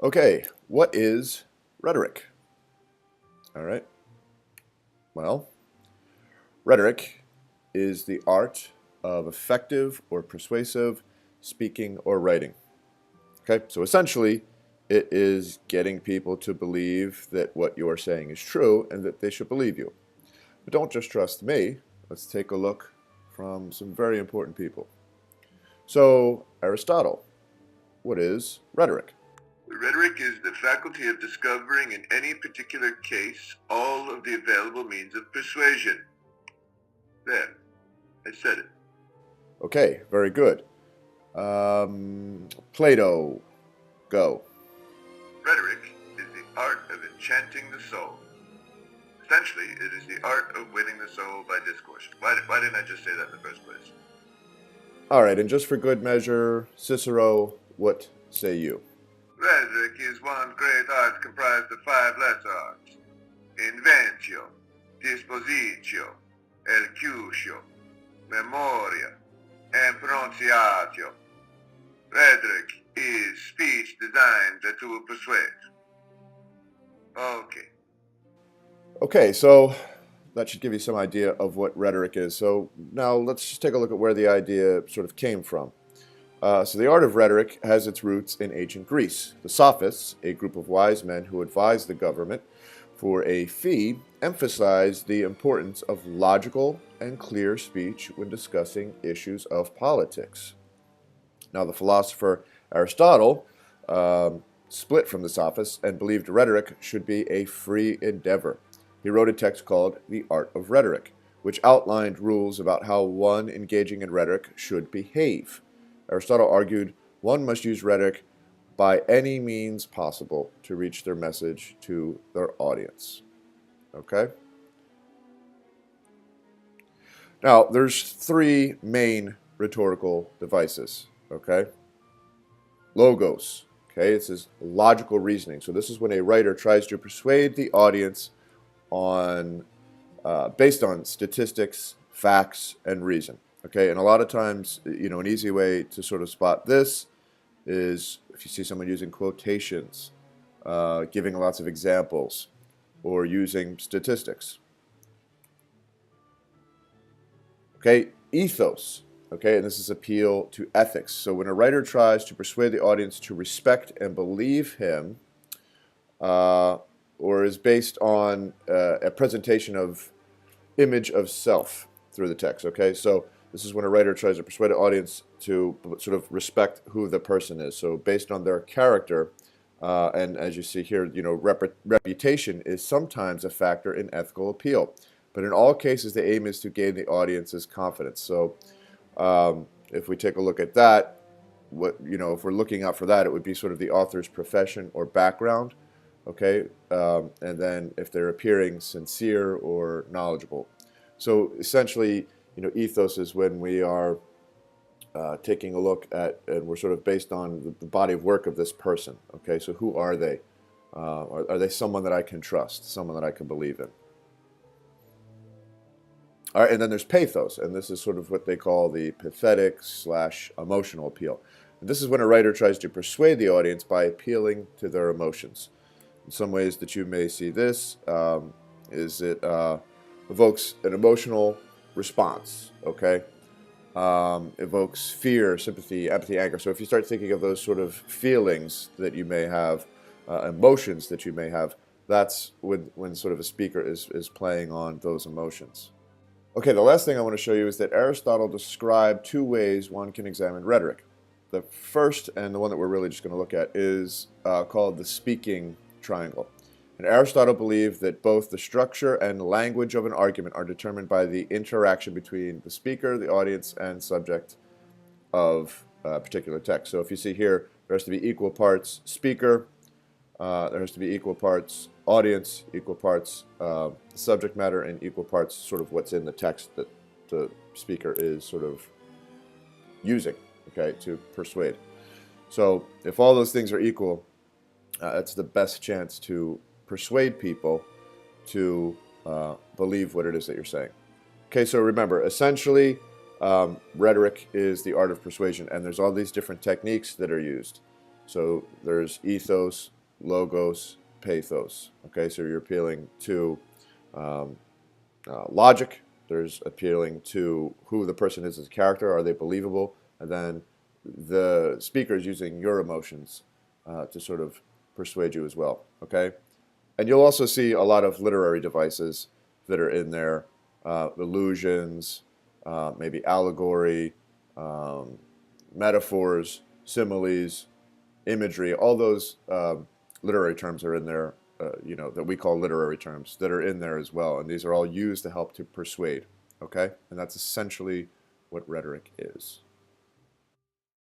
Okay, what is rhetoric? All right. Well, rhetoric is the art of effective or persuasive speaking or writing. Okay, so essentially, it is getting people to believe that what you're saying is true and that they should believe you. But don't just trust me. Let's take a look from some very important people. So, Aristotle, what is rhetoric? Rhetoric is the faculty of discovering in any particular case all of the available means of persuasion. There, I said it. Okay, very good. Plato, go. Rhetoric is the art of enchanting the soul. Essentially, it is the art of winning the soul by discourse. Why didn't I just say that in the first place? All right, and just for good measure, Cicero, what say you? Rhetoric is one great art comprised of 5 lesser arts. Inventio, dispositio, elocution, memoria, and pronunciatio. Rhetoric is speech designed to persuade. Okay. Okay, so that should give you some idea of what rhetoric is. So now let's just take a look at where the idea sort of came from. So the art of rhetoric has its roots in ancient Greece. The Sophists, a group of wise men who advised the government for a fee, emphasized the importance of logical and clear speech when discussing issues of politics. Now, the philosopher Aristotle split from the Sophists and believed rhetoric should be a free endeavor. He wrote a text called The Art of Rhetoric, which outlined rules about how one engaging in rhetoric should behave. Aristotle argued one must use rhetoric by any means possible to reach their message to their audience. Okay? Now, there's 3 main rhetorical devices. Okay? Logos. Okay, it says logical reasoning. So this is when a writer tries to persuade the audience on based on statistics, facts, and reason. Okay, and a lot of times, an easy way to sort of spot this is if you see someone using quotations, giving lots of examples, or using statistics. Okay, ethos. Okay, and this is appeal to ethics. So when a writer tries to persuade the audience to respect and believe him, or is based on a presentation of image of self through the text. Okay, so this is when a writer tries to persuade an audience to sort of respect who the person is. So based on their character, and as you see here, reputation is sometimes a factor in ethical appeal. But in all cases, the aim is to gain the audience's confidence. So if we take a look at that, if we're looking out for that, it would be sort of the author's profession or background. Okay, and then if they're appearing sincere or knowledgeable. So essentially, ethos is when we are taking a look at, and we're sort of based on the body of work of this person. Okay, so who are they? Are they someone that I can trust, someone that I can believe in? All right, and then there's pathos, and this is sort of what they call the pathetic/emotional appeal. And this is when a writer tries to persuade the audience by appealing to their emotions. In some ways that you may see this is it evokes an emotional response, okay? Evokes fear, sympathy, empathy, anger. So if you start thinking of those sort of feelings that you may have, emotions that you may have, that's when sort of a speaker is playing on those emotions. Okay, the last thing I want to show you is that Aristotle described 2 ways one can examine rhetoric. The first, and the one that we're really just going to look at, is called the speaking triangle. And Aristotle believed that both the structure and language of an argument are determined by the interaction between the speaker, the audience, and subject of a particular text. So if you see here, there has to be equal parts speaker, there has to be equal parts audience, equal parts subject matter, and equal parts sort of what's in the text that the speaker is sort of using, okay, to persuade. So if all those things are equal, that's the best chance to persuade people to believe what it is that you're saying. Okay, so remember, essentially, rhetoric is the art of persuasion, and there's all these different techniques that are used. So there's ethos, logos, pathos. Okay, so you're appealing to logic. There's appealing to who the person is as a character. Are they believable? And then the speaker is using your emotions to sort of persuade you as well. Okay, and you'll also see a lot of literary devices that are in there, illusions, maybe allegory, metaphors, similes, imagery. All those literary terms are in there, that we call literary terms, that are in there as well. And these are all used to help to persuade. Okay, and that's essentially what rhetoric is.